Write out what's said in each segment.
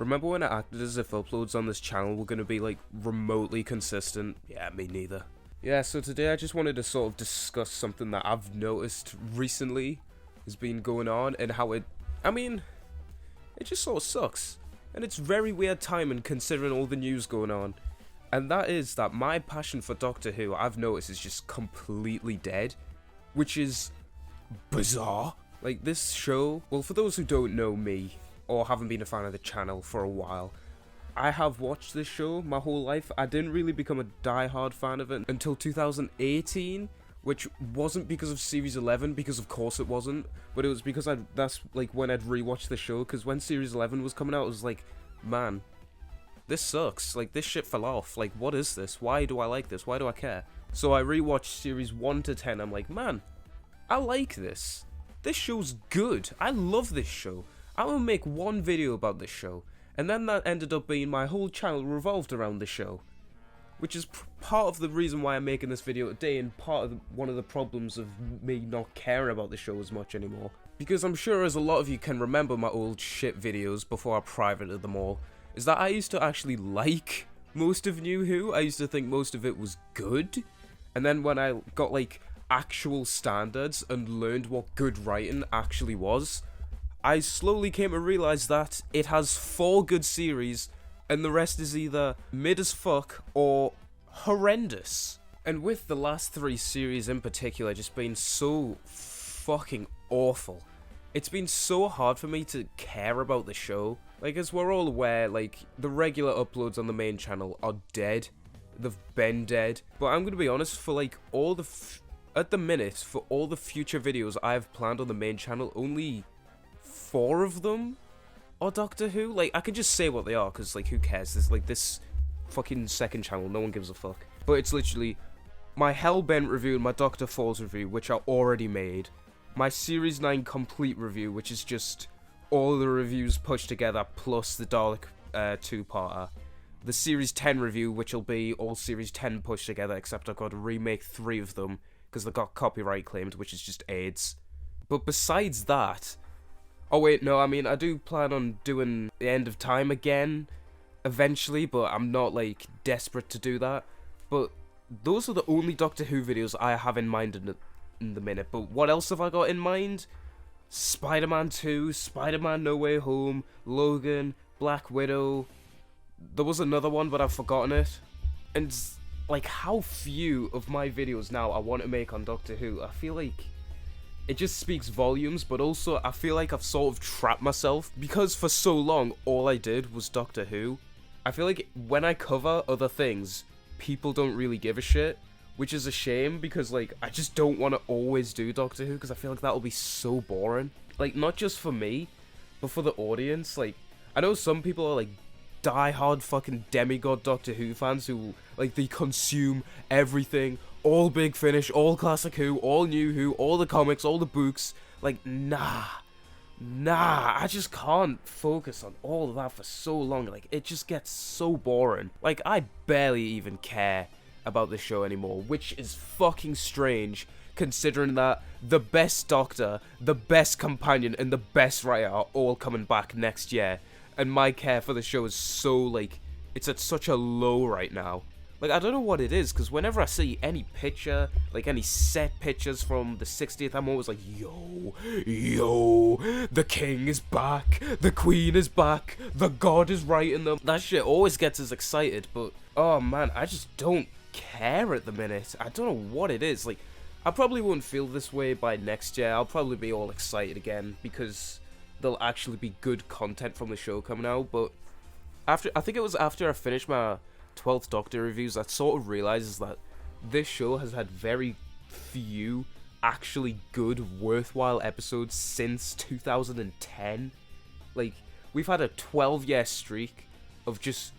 Remember when I acted as if uploads on this channel were going to be like remotely consistent? Yeah, me neither. Yeah, so today I just wanted to sort of discuss something that I've noticed recently has been going on and how it just sort of sucks. And it's very weird timing considering all the news going on. And that is that my passion for Doctor Who, I've noticed, is just completely dead. Which is bizarre. Like, this show, well, for those who don't know me, or haven't been a fan of the channel for a while, I have watched this show my whole life. I didn't really become a die-hard fan of it until 2018, which wasn't because of Series 11, because of course it wasn't, but it was because that's like when I'd rewatched the show, because when Series 11 was coming out, it was like, man, this sucks. Like, this shit fell off. Like, what is this? Why do I like this? Why do I care? So I rewatched Series 1 to 10, I'm like, man, I like this. This show's good. I love this show. I will make one video about this show. And then that ended up being my whole channel revolved around the show. Which is part of the reason why I'm making this video today, and part of one of the problems of me not caring about the show as much anymore. Because I'm sure as a lot of you can remember my old shit videos before I privated them all, is that I used to actually like most of New Who. I used to think most of it was good. And then when I got like actual standards and learned what good writing actually was, I slowly came to realise that it has 4 good series and the rest is either mid as fuck or horrendous. And with the last 3 series in particular just being so fucking awful, it's been so hard for me to care about the show. Like, as we're all aware, like, the regular uploads on the main channel are dead. They've been dead. But I'm gonna be honest, for like all the at the minute, for all the future videos I have planned on the main channel, only 4 of them are Doctor Who. Like, I can just say what they are, because, like, who cares? There's, like, this fucking second channel, no one gives a fuck. But it's literally my Hellbent review and my Doctor Falls review, which are already made. My Series 9 complete review, which is just all the reviews pushed together, plus the Dalek 2-parter. The Series 10 review, which will be all Series 10 pushed together, except I've got to remake 3 of them, because they got copyright claimed, which is just AIDS. But besides that... Oh wait, no, I mean, I do plan on doing The End of Time again, eventually, but I'm not, like, desperate to do that. But those are the only Doctor Who videos I have in mind in the minute. But what else have I got in mind? Spider-Man 2, Spider-Man No Way Home, Logan, Black Widow. There was another one, but I've forgotten it. And, like, how few of my videos now I want to make on Doctor Who, I feel like it just speaks volumes, but also I feel like I've sort of trapped myself, because for so long all I did was Doctor Who. I feel like when I cover other things, people don't really give a shit, which is a shame, because like I just don't want to always do Doctor Who, because I feel like that'll be so boring. Like, not just for me, but for the audience. Like, I know some people are like die-hard fucking demigod Doctor Who fans who, like, they consume everything, all Big Finish, all Classic Who, all New Who, all the comics, all the books. Like, nah, I just can't focus on all of that for so long. Like, it just gets so boring. Like, I barely even care about the show anymore, which is fucking strange, considering that the best Doctor, the best companion, and the best writer are all coming back next year. And my care for the show is so, like, it's at such a low right now. Like, I don't know what it is, because whenever I see any picture, like any set pictures from the 60th, I'm always like, yo, the king is back, the queen is back, the god is writing them. That shit always gets us excited, but, oh man, I just don't care at the minute. I don't know what it is. Like, I probably won't feel this way by next year. I'll probably be all excited again, because there'll actually be good content from the show coming out. But I think it was after I finished my 12th Doctor reviews, I sort of realizes that this show has had very few actually good, worthwhile episodes since 2010. Like, we've had a 12-year streak of just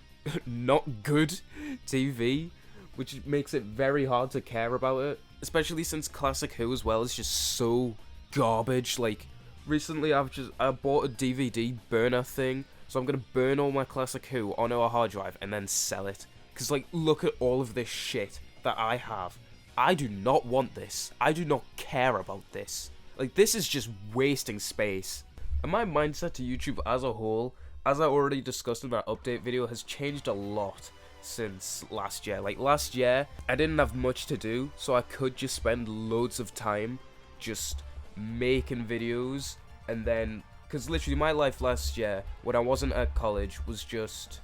not good TV, which makes it very hard to care about it, especially since Classic Who as well is just so garbage. Like, recently I bought a DVD burner thing, so I'm gonna burn all my Classic Who onto a hard drive and then sell it. Cause, like, look at all of this shit that I have. I do not want this. I do not care about this. Like, this is just wasting space. And my mindset to YouTube as a whole, as I already discussed in that update video, has changed a lot since last year. Like, last year, I didn't have much to do, so I could just spend loads of time just making videos, and then, because literally my life last year, when I wasn't at college, was just,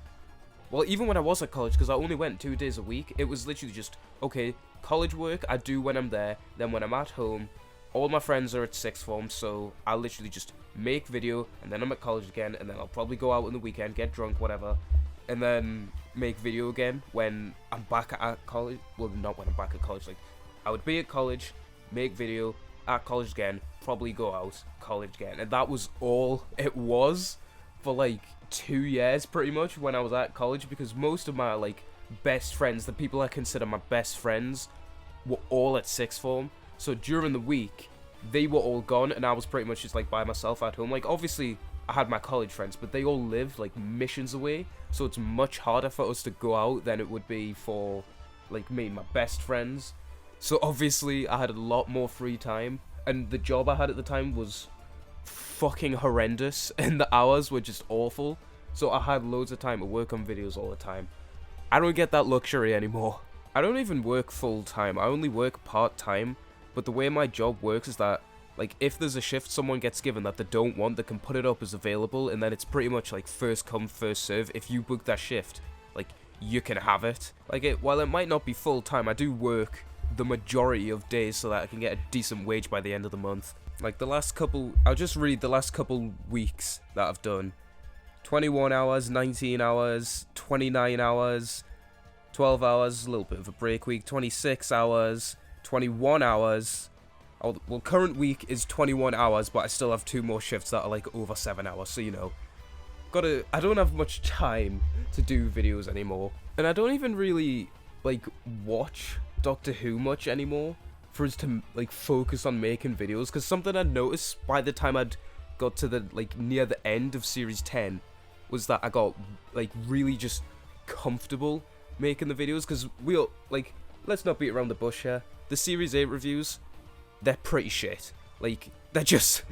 well, even when I was at college, because I only went 2 days a week, it was literally just, okay, college work, I do when I'm there, then when I'm at home, all my friends are at sixth form, so I literally just make video, and then I'm at college again, and then I'll probably go out on the weekend, get drunk, whatever, and then make video again when I'm back at college. Well, not when I'm back at college, like, I would be at college, make video, at college again, probably go out, college again, and that was all it was for like 2 years pretty much when I was at college, because most of my like best friends, the people I consider my best friends, were all at sixth form. So during the week, they were all gone, and I was pretty much just like by myself at home. Like, obviously I had my college friends, but they all lived like missions away, so it's much harder for us to go out than it would be for like me and my best friends. So obviously I had a lot more free time, and the job I had at the time was fucking horrendous, and the hours were just awful, so I had loads of time to work on videos all the time. I don't get that luxury anymore. I don't even work full time, I only work part time, but the way my job works is that, like, if there's a shift someone gets given that they don't want, they can put it up as available, and then it's pretty much like first come, first serve. If you book that shift, like, you can have it. Like, while it might not be full time, I do work the majority of days so that I can get a decent wage by the end of the month. Like, I'll just read the last couple weeks that I've done. 21 hours, 19 hours, 29 hours, 12 hours, a little bit of a break week, 26 hours, 21 hours. Oh, well, current week is 21 hours, but I still have 2 more shifts that are like over 7 hours, so you know. I don't have much time to do videos anymore. And I don't even really, like, watch Doctor Who much anymore for us to, like, focus on making videos, because something I noticed by the time I'd got to the, like, near the end of Series 10 was that I got, like, really just comfortable making the videos, because we'll, like, let's not beat around the bush here. The Series 8 reviews, they're pretty shit. Like, they're just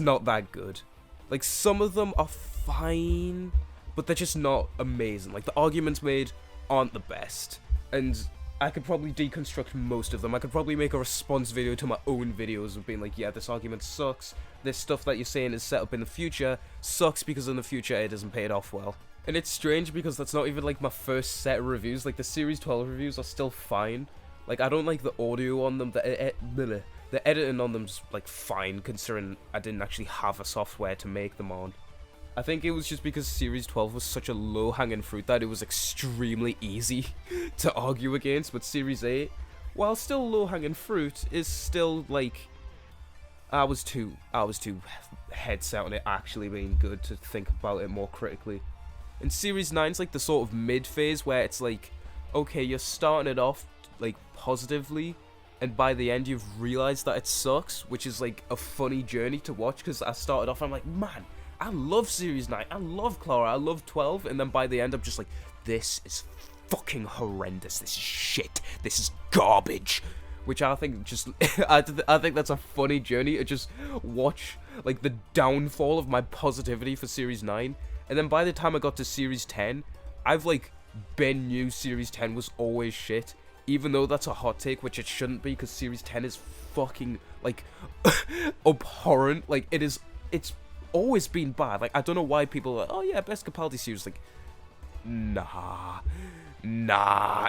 not that good. Like, some of them are fine, but they're just not amazing. Like, the arguments made aren't the best, and I could probably deconstruct most of them. I could probably make a response video to my own videos of being like, yeah, this argument sucks, this stuff that you're saying is set up in the future sucks because in the future it doesn't pay it off well. And it's strange because that's not even like my first set of reviews. Like, the Series 12 reviews are still fine. Like, I don't like the audio on them, the editing on them's like fine considering I didn't actually have a software to make them on. I think it was just because Series 12 was such a low-hanging fruit that it was extremely easy to argue against, but Series 8, while still low-hanging fruit, is still, like, I was too head set on it actually being good to think about it more critically. And Series 9's like the sort of mid-phase where it's like, okay, you're starting it off, like, positively, and by the end you've realised that it sucks, which is, like, a funny journey to watch, because I started off, I'm like, man, I love Series 9, I love Clara, I love 12, and then by the end I'm just like, this is fucking horrendous, this is shit, this is garbage. Which I think just, I think that's a funny journey to just watch, like, the downfall of my positivity for Series 9. And then by the time I got to Series 10, I've, like, been knew Series 10 was always shit. Even though that's a hot take, which it shouldn't be, because Series 10 is fucking, like, abhorrent. Like, it's always been bad. Like, I don't know why people are like, oh yeah, best Capaldi series. Like, nah.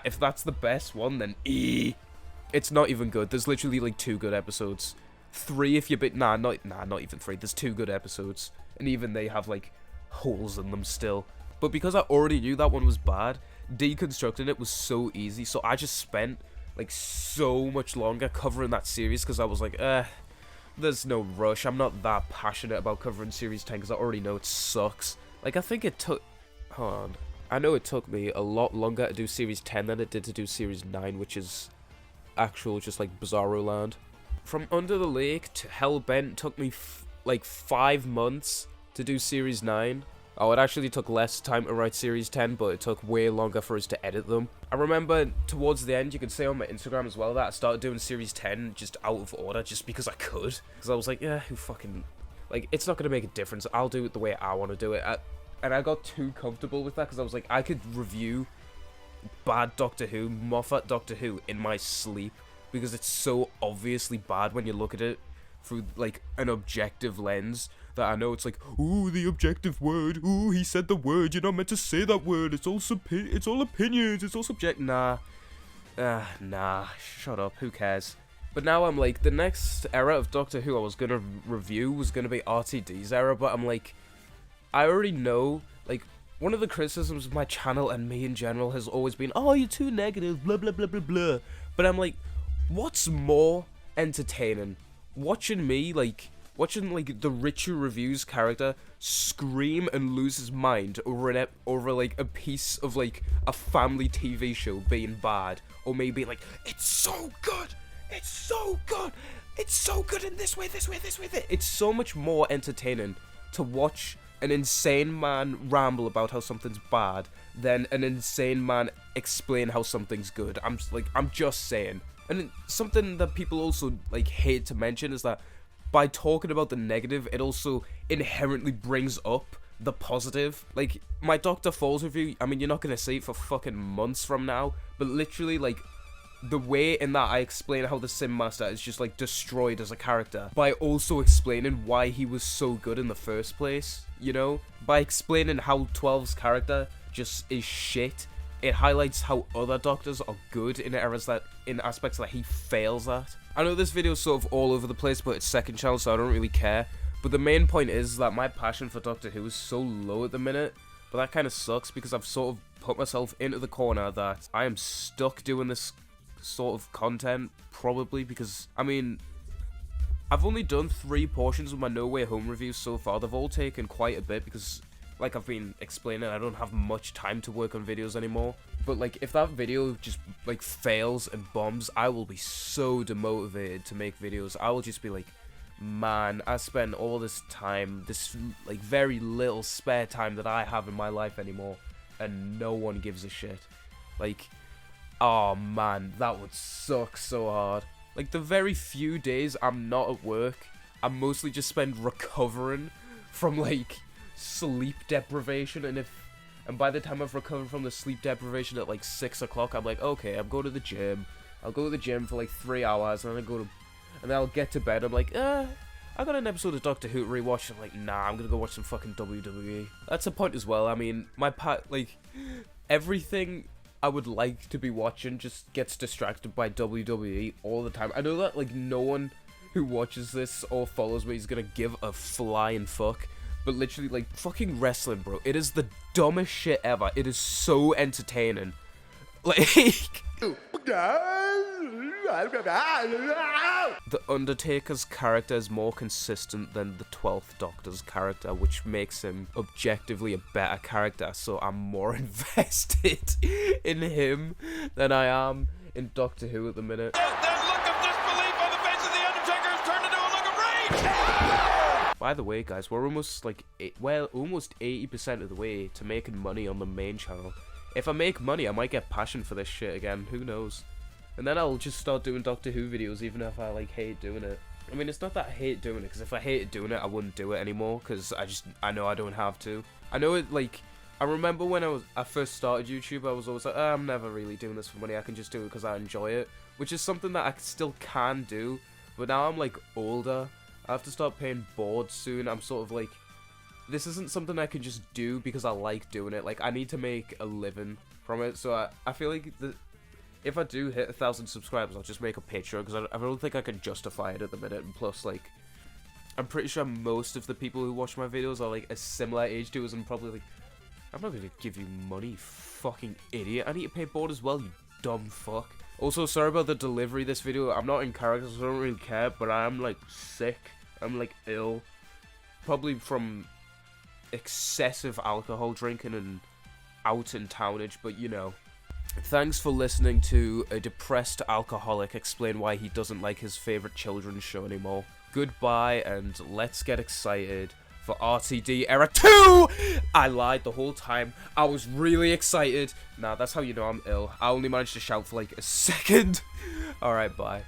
If that's the best one, then it's not even good. There's literally like 2 good episodes. 3 if you're not even 3. There's 2 good episodes, and even they have like holes in them still. But because I already knew that one was bad, deconstructing it was so easy. So I just spent like so much longer covering that series because I was like, there's no rush. I'm not that passionate about covering Series 10 because I already know it sucks. Like, I think it took... Hold on. I know it took me a lot longer to do Series 10 than it did to do Series 9, which is actual just, like, Bizarro Land. From Under the Lake to Hellbent took me, like, 5 months to do Series 9. Oh, it actually took less time to write Series 10, but it took way longer for us to edit them. I remember towards the end, you can see on my Instagram as well, that I started doing Series 10 just out of order, just because I could. Because I was like, yeah, who fucking... Like, it's not going to make a difference. I'll do it the way I want to do it. and I got too comfortable with that because I was like, I could review bad Doctor Who, Moffat Doctor Who, in my sleep because it's so obviously bad when you look at it through like an objective lens that I know it's like, ooh, the objective word, ooh, he said the word, you're not meant to say that word, it's all opinions, it's all subject. Nah, shut up, who cares? But now I'm like, the next era of Doctor Who I was gonna review was gonna be RTD's era, but I'm like, I already know, like, one of the criticisms of my channel and me in general has always been, oh, you're too negative, blah blah blah blah blah. But I'm like, what's more entertaining? Watching like the Richard Reviews character scream and lose his mind over like a piece of like a family TV show being bad, or maybe like, it's so good, it's so good, it's so good in this way. It's so much more entertaining to watch an insane man ramble about how something's bad than an insane man explain how something's good. I'm just saying. And something that people also like hate to mention is that by talking about the negative, it also inherently brings up the positive. Like, my Dr. Falls review, I mean, you're not gonna see it for fucking months from now, but literally, like, the way in that I explain how the Sim Master is just, like, destroyed as a character, by also explaining why he was so good in the first place, you know? By explaining how 12's character just is shit, it highlights how other Doctors are good in aspects that he fails at. I know this video is sort of all over the place, but it's second channel, so I don't really care. But the main point is that my passion for Doctor Who is so low at the minute, but that kind of sucks because I've sort of put myself into the corner that I am stuck doing this sort of content, probably because, I mean, I've only done 3 portions of my No Way Home reviews so far. They've all taken quite a bit because, like I've been explaining, I don't have much time to work on videos anymore. But like, if that video just like fails and bombs, I will be so demotivated to make videos. I will just be like, man, I spent all this time, this like very little spare time that I have in my life anymore, and no one gives a shit. Like, oh man, that would suck so hard. Like, the very few days I'm not at work, I mostly just spend recovering from like sleep deprivation, and by the time I've recovered from the sleep deprivation at like 6 o'clock, I'm like, okay, I'm going to the gym. I'll go to the gym for like 3 hours, and then I'll get to bed. I'm like, I got an episode of Doctor Who to rewatch. I'm like, nah, I'm gonna go watch some fucking WWE. That's the point as well. I mean, like, everything I would like to be watching just gets distracted by WWE all the time. I know that like no one who watches this or follows me is gonna give a flying fuck. But literally, like, fucking wrestling, bro. It is the dumbest shit ever. It is so entertaining. Like, The Undertaker's character is more consistent than the 12th Doctor's character, which makes him objectively a better character, so I'm more invested in him than I am in Doctor Who at the minute. That look of disbelief on the face of the Undertaker has turned into a look of rage! By the way, guys, we're almost like, almost 80% of the way to making money on the main channel. If I make money, I might get passion for this shit again, who knows? And then I'll just start doing Doctor Who videos, even if I, like, hate doing it. I mean, it's not that I hate doing it, because if I hated doing it, I wouldn't do it anymore, because I know I don't have to. I know it, like, I remember when I first started YouTube, I was always like, I'm never really doing this for money, I can just do it because I enjoy it. Which is something that I still can do, but now I'm, like, older. I have to start paying boards soon. I'm sort of like, this isn't something I can just do because I like doing it. Like, I need to make a living from it. So I feel like if I do hit 1,000 subscribers, I'll just make a Patreon, because I don't think I can justify it at the minute. And plus, like, I'm pretty sure most of the people who watch my videos are like a similar age to us, and probably like, I'm not gonna give you money, you fucking idiot. I need to pay board as well, you dumb fuck. Also, sorry about the delivery of this video. I'm not in character, so I don't really care, but I am, like, sick. I'm, like, ill. Probably from excessive alcohol drinking and out in townage, but, you know. Thanks for listening to a depressed alcoholic explain why he doesn't like his favourite children's show anymore. Goodbye, and let's get excited for RTD Era 2! I lied the whole time. I was really excited. Nah, that's how you know I'm ill. I only managed to shout for like a second. Alright, bye.